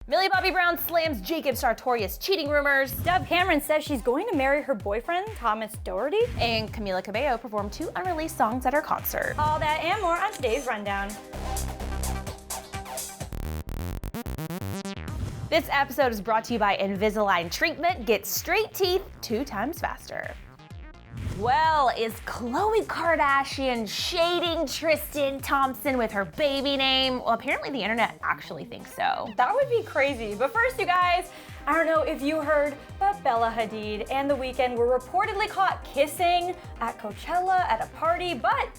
Millie Bobby Brown slams Jacob Sartorius cheating rumors. Dove Cameron says she's going to marry her boyfriend, Thomas Doherty. And Camila Cabello performed 2 unreleased songs at her concert. All that and more on today's rundown. This episode is brought to you by Invisalign Treatment. Get straight teeth 2 times faster. Well, is Khloe Kardashian shading Tristan Thompson with her baby name? Well, apparently the internet actually thinks so. That would be crazy. But first, you guys, I don't know if you heard, but Bella Hadid and The Weeknd were reportedly caught kissing at Coachella at a party, but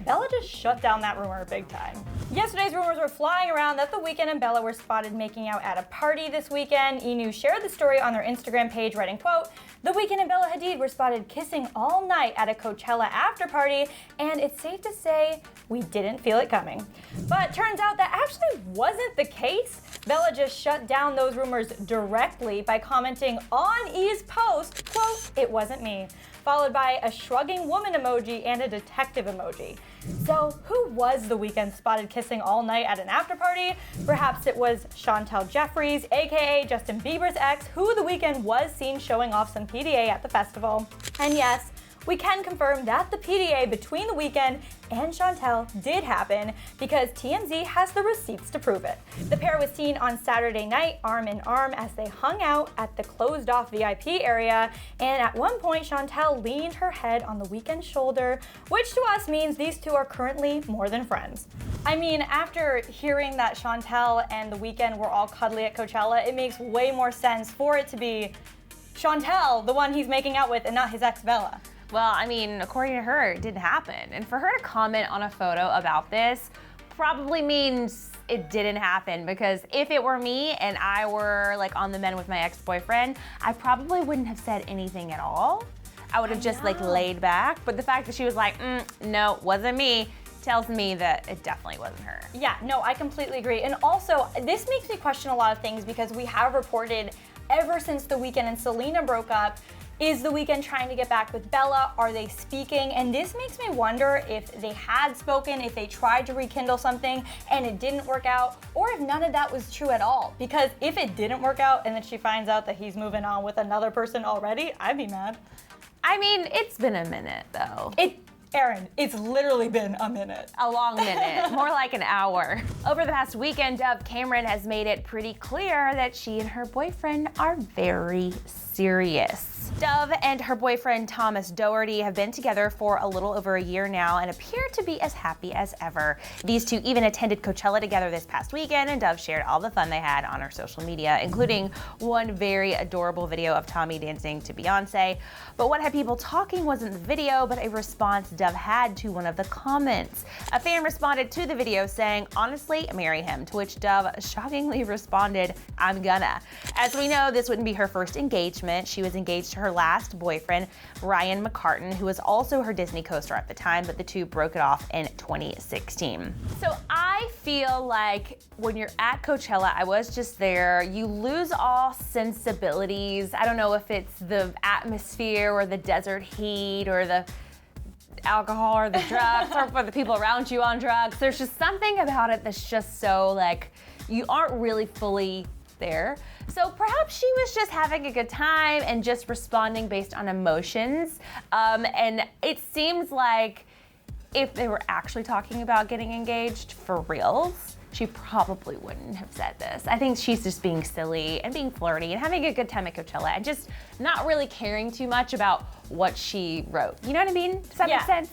Bella just shut down that rumor big time. Yesterday's rumors were flying around that The Weeknd and Bella were spotted making out at a party this weekend. E! News shared the story on their Instagram page, writing, quote, "The Weeknd and Bella Hadid were spotted kissing all night at a Coachella after party, and it's safe to say we didn't feel it coming." But turns out that actually wasn't the case. Bella just shut down those rumors directly by commenting on E!'s post, quote, "It wasn't me," followed by a shrugging woman emoji and a detective emoji. So who was The Weeknd spotted kissing all night at an after party? Perhaps it was Chantel Jeffries, aka Justin Bieber's ex, who The Weeknd was seen showing off some PDA at the festival. And yes, we can confirm that the PDA between The Weeknd and Chantel did happen because TMZ has the receipts to prove it. The pair was seen on Saturday night arm in arm as they hung out at the closed-off VIP area, and at one point Chantel leaned her head on The Weeknd's shoulder, which to us means these two are currently more than friends. I mean, after hearing that Chantel and The Weeknd were all cuddly at Coachella, it makes way more sense for it to be Chantel, the one he's making out with, and not his ex Bella. Well, I mean, according to her, it didn't happen. And for her to comment on a photo about this probably means it didn't happen, because if it were me and I were like on the men with my ex-boyfriend, I probably wouldn't have said anything at all. I would have just like laid back. But the fact that she was like, no, wasn't me, tells me that it definitely wasn't her. Yeah, no, I completely agree. And also, this makes me question a lot of things because we have reported ever since The Weeknd and Selena broke up, is The Weeknd trying to get back with Bella? Are they speaking? And this makes me wonder if they had spoken, if they tried to rekindle something and it didn't work out, or if none of that was true at all. Because if it didn't work out and then she finds out that he's moving on with another person already, I'd be mad. I mean, it's been a minute though. Erin, it's literally been a minute. A long minute, more like an hour. Over the past weekend, Dove Cameron has made it pretty clear that she and her boyfriend are very serious. Dove and her boyfriend Thomas Doherty have been together for a little over a year now and appear to be as happy as ever. These two even attended Coachella together this past weekend, and Dove shared all the fun they had on her social media, including one very adorable video of Tommy dancing to Beyonce. But what had people talking wasn't the video, but a response Dove had to one of the comments. A fan responded to the video saying, "Honestly, marry him," to which Dove shockingly responded, "I'm gonna." As we know, this wouldn't be her first engagement. She was engaged to her last boyfriend, Ryan McCartan, who was also her Disney co-star at the time, but the two broke it off in 2016. So I feel like when you're at Coachella, I was just there, you lose all sensibilities. I don't know if it's the atmosphere or the desert heat or the alcohol or the drugs or for the people around you on drugs. There's just something about it that's just so like, you aren't really fully there. So perhaps she was just having a good time and just responding based on emotions. And it seems like if they were actually talking about getting engaged for reals, she probably wouldn't have said this. I think she's just being silly and being flirty and having a good time at Coachella and just not really caring too much about what she wrote. You know what I mean? Does that make sense?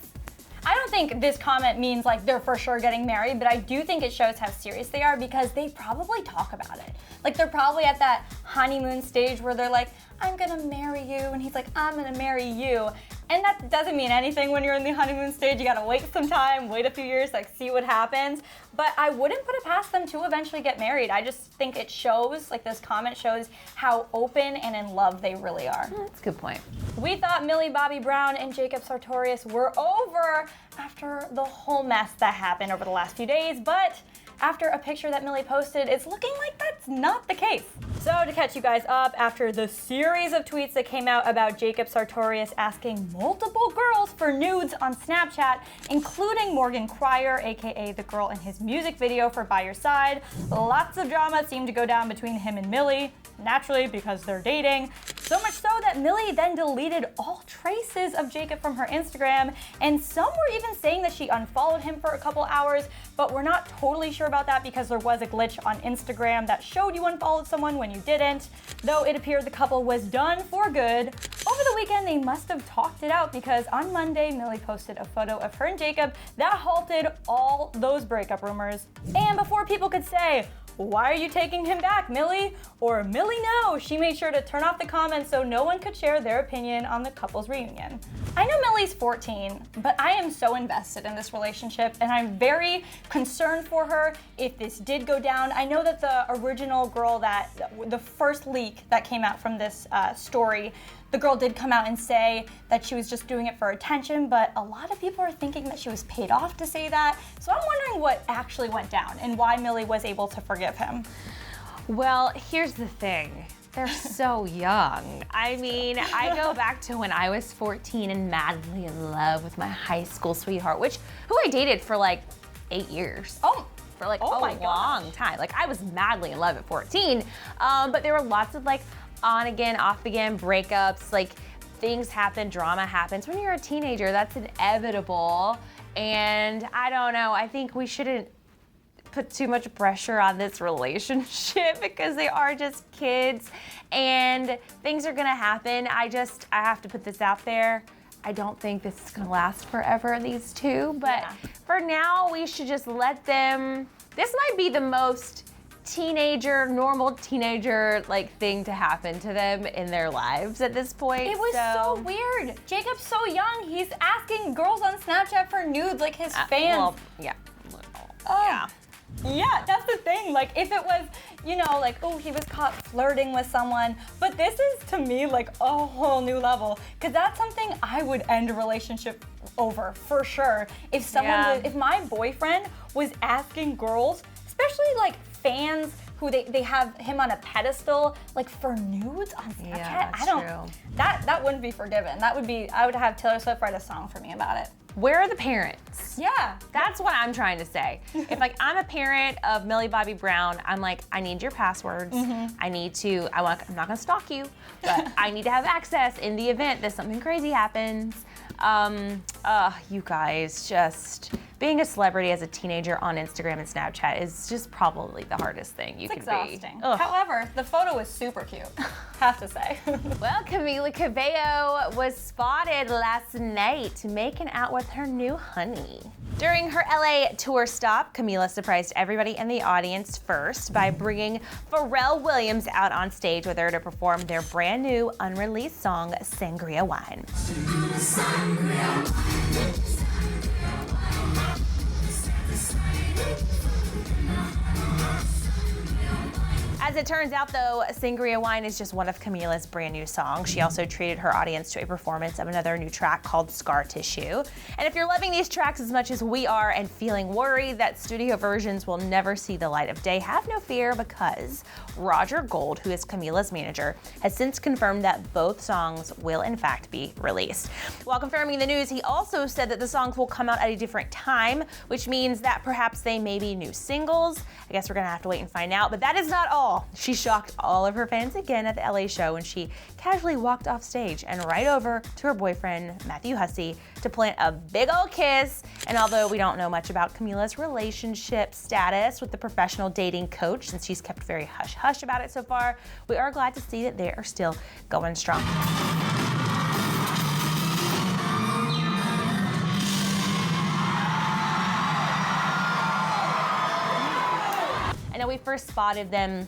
I don't think this comment means like they're for sure getting married, but I do think it shows how serious they are because they probably talk about it. Like they're probably at that honeymoon stage where they're like, "I'm gonna marry you," and he's like, "I'm gonna marry you." And that doesn't mean anything when you're in the honeymoon stage. You gotta wait some time, wait a few years, like see what happens. But I wouldn't put it past them to eventually get married. I just think it shows, like this comment shows how open and in love they really are. That's a good point. We thought Millie Bobby Brown and Jacob Sartorius were over after the whole mess that happened over the last few days, but after a picture that Millie posted, it's looking like that's not the case. So to catch you guys up, after the series of tweets that came out about Jacob Sartorius asking multiple girls for nudes on Snapchat, including Morgan Cryer, aka the girl in his music video for By Your Side, lots of drama seemed to go down between him and Millie, naturally because they're dating. So much so that Millie then deleted all traces of Jacob from her Instagram, and some were even saying that she unfollowed him for a couple hours, but we're not totally sure about that because there was a glitch on Instagram that showed you unfollowed someone when you didn't, though it appeared the couple was done for good. Over the weekend, they must have talked it out because on Monday, Millie posted a photo of her and Jacob that halted all those breakup rumors. And before people could say, "Why are you taking him back, Millie?" or "Millie, no," she made sure to turn off the comments so no one could share their opinion on the couple's reunion. I know Millie's 14, but I am so invested in this relationship and I'm very concerned for her if this did go down. I know that the original girl the first leak that came out from this story, the girl did come out and say that she was just doing it for attention, but a lot of people are thinking that she was paid off to say that. So I'm wondering what actually went down and why Millie was able to forgive him. Well, here's the thing. They're so young. I mean, I go back to when I was 14 and madly in love with my high school sweetheart, who I dated for like 8 years. For like a long time. Like I was madly in love at 14, but there were lots of like on again, off again breakups, like things happen, drama happens. When you're a teenager, that's inevitable. And I don't know, I think we shouldn't put too much pressure on this relationship because they are just kids and things are gonna happen. I have to put this out there. I don't think this is gonna last forever, these two, but for now, we should just let them. This might be the most normal teenager like thing to happen to them in their lives at this point. It was so weird. Jacob's so young. He's asking girls on Snapchat for nudes like his fans. Well, yeah. Yeah, that's the thing. Like, if it was, like, oh, he was caught flirting with someone, but this is, to me, like, a whole new level. Because that's something I would end a relationship over, for sure. If someone if my boyfriend was asking girls, especially, like, fans who they have him on a pedestal, like, for nudes on Snapchat, that wouldn't be forgiven. I would have Taylor Swift write a song for me about it. Where are the parents? Yeah. That's what I'm trying to say. If like I'm a parent of Millie Bobby Brown, I'm like, I need your passwords. I'm not gonna stalk you, but I need to have access in the event that something crazy happens. You guys, just being a celebrity as a teenager on Instagram and Snapchat is just probably the hardest thing you can exhausting. be. Ugh. However, the photo was super cute, have to say. Well, Camila Cabello was spotted last night making out with her new honey. During her LA tour stop, Camila surprised everybody in the audience first by bringing Pharrell Williams out on stage with her to perform their brand new unreleased song, Sangria Wine. As it turns out, though, Sangria Wine is just one of Camila's brand new songs. She also treated her audience to a performance of another new track called Scar Tissue. And if you're loving these tracks as much as we are and feeling worried that studio versions will never see the light of day, have no fear because Roger Gold, who is Camila's manager, has since confirmed that both songs will in fact be released. While confirming the news, he also said that the songs will come out at a different time, which means that perhaps they may be new singles. I guess we're gonna have to wait and find out, but that is not all. She shocked all of her fans again at the LA show when she casually walked off stage and right over to her boyfriend, Matthew Hussey, to plant a big old kiss. And although we don't know much about Camila's relationship status with the professional dating coach, since she's kept very hush-hush about it so far, we are glad to see that they are still going strong. I know we first spotted them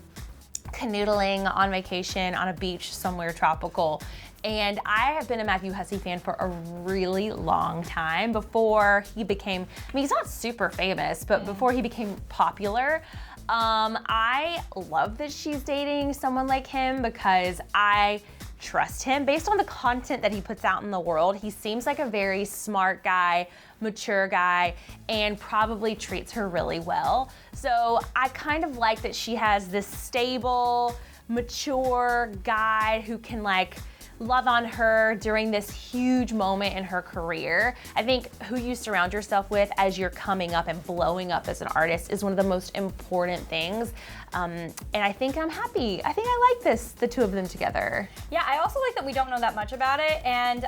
canoodling on vacation on a beach somewhere tropical. And I have been a Matthew Hussey fan for a really long time before he became, he's not super famous, but before he became popular. I love that she's dating someone like him because I trust him based on the content that he puts out in the world. He seems like a very smart guy, mature guy, and probably treats her really well. So I kind of like that she has this stable, mature guy who can like love on her during this huge moment in her career. I think who you surround yourself with as you're coming up and blowing up as an artist is one of the most important things. And I think I'm happy. I think I like this, the two of them together. Yeah, I also like that we don't know that much about it, and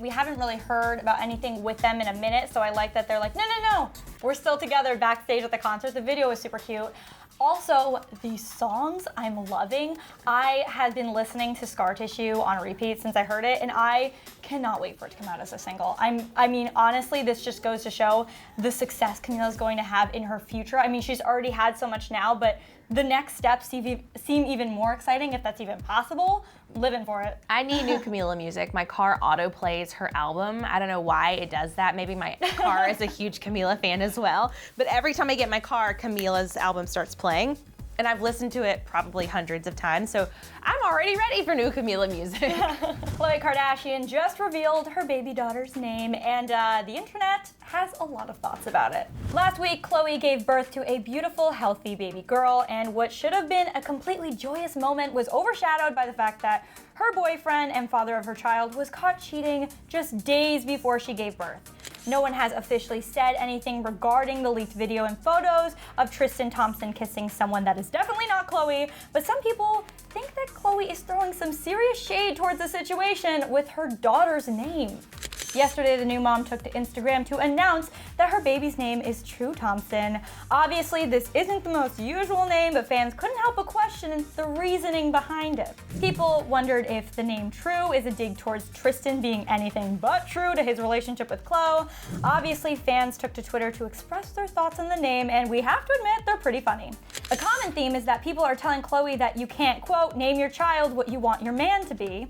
we haven't really heard about anything with them in a minute, so I like that they're like, no, we're still together backstage at the concert. The video was super cute. Also, these songs I'm loving. I had been listening to Scar Tissue on repeat since I heard it, and I cannot wait for it to come out as a single. I mean, honestly, this just goes to show the success Camila's going to have in her future. I mean, she's already had so much now, but the next steps seem even more exciting, if that's even possible. Living for it. I need new Camila music. My car auto plays her album. I don't know why it does that. Maybe my car is a huge Camila fan as well. But every time I get in my car, Camila's album starts playing. And I've listened to it probably hundreds of times, so I'm already ready for new Camila music. Khloe Kardashian just revealed her baby daughter's name, and the internet has a lot of thoughts about it. Last week, Khloe gave birth to a beautiful, healthy baby girl, and what should have been a completely joyous moment was overshadowed by the fact that her boyfriend and father of her child was caught cheating just days before she gave birth. No one has officially said anything regarding the leaked video and photos of Tristan Thompson kissing someone that is definitely not Khloe, but some people think that Khloe is throwing some serious shade towards the situation with her daughter's name. Yesterday, the new mom took to Instagram to announce that her baby's name is True Thompson. Obviously, this isn't the most usual name, but fans couldn't help but question the reasoning behind it. People wondered if the name True is a dig towards Tristan being anything but true to his relationship with Khloe. Obviously, fans took to Twitter to express their thoughts on the name, and we have to admit, they're pretty funny. A common theme is that people are telling Khloe that you can't, quote, name your child what you want your man to be.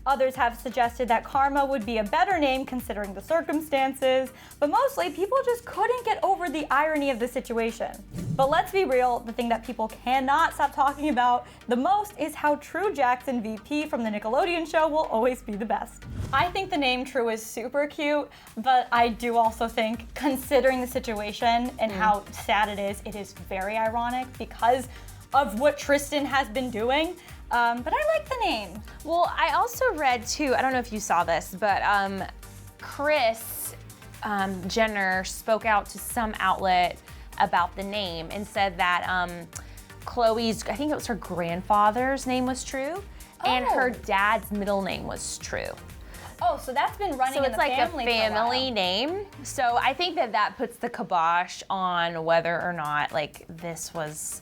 Others have suggested that Karma would be a better name considering the circumstances, but mostly people just couldn't get over the irony of the situation. But let's be real, the thing that people cannot stop talking about the most is how True Jackson VP from the Nickelodeon show will always be the best. I think the name True is super cute, but I do also think, considering the situation and how sad it is very ironic because of what Tristan has been doing. But I like the name. Well, I also read too, I don't know if you saw this, but Kris Jenner spoke out to some outlet about the name and said that Khloe's, I think it was her grandfather's name was True, and her dad's middle name was True. Oh, so that's been running in the family. So it's like a family name. So I think that puts the kibosh on whether or not like this was,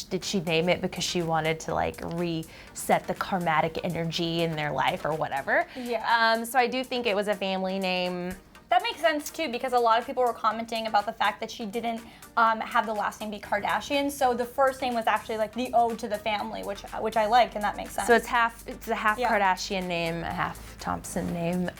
did she name it because she wanted to like reset the karmatic energy in their life or whatever? Yeah. So I do think it was a family name. That makes sense too, because a lot of people were commenting about the fact that she didn't have the last name be Kardashian. So the first name was actually like the ode to the family, which I like, and that makes sense. So it's a half Kardashian name, a half Thompson name.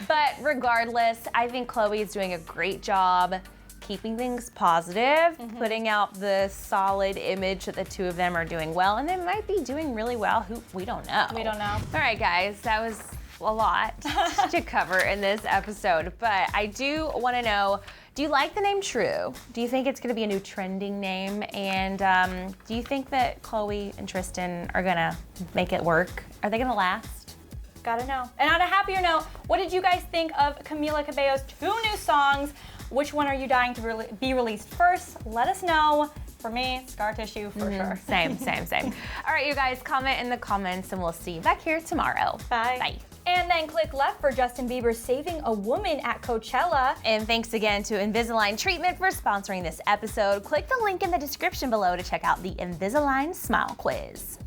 But regardless, I think Khloe is doing a great job keeping things positive, putting out the solid image that the two of them are doing well, and they might be doing really well. We don't know. We don't know. All right, guys, that was a lot to cover in this episode, but I do want to know, do you like the name True? Do you think it's going to be a new trending name? And do you think that Khloe and Tristan are going to make it work? Are they going to last? Gotta know. And on a happier note, what did you guys think of Camila Cabello's 2 new songs? Which one are you dying to be released first? Let us know. For me, Scar Tissue for sure. Same. All right, you guys, comment in the comments and we'll see you back here tomorrow. Bye. Bye. And then click left for Justin Bieber saving a woman at Coachella. And thanks again to Invisalign Treatment for sponsoring this episode. Click the link in the description below to check out the Invisalign Smile Quiz.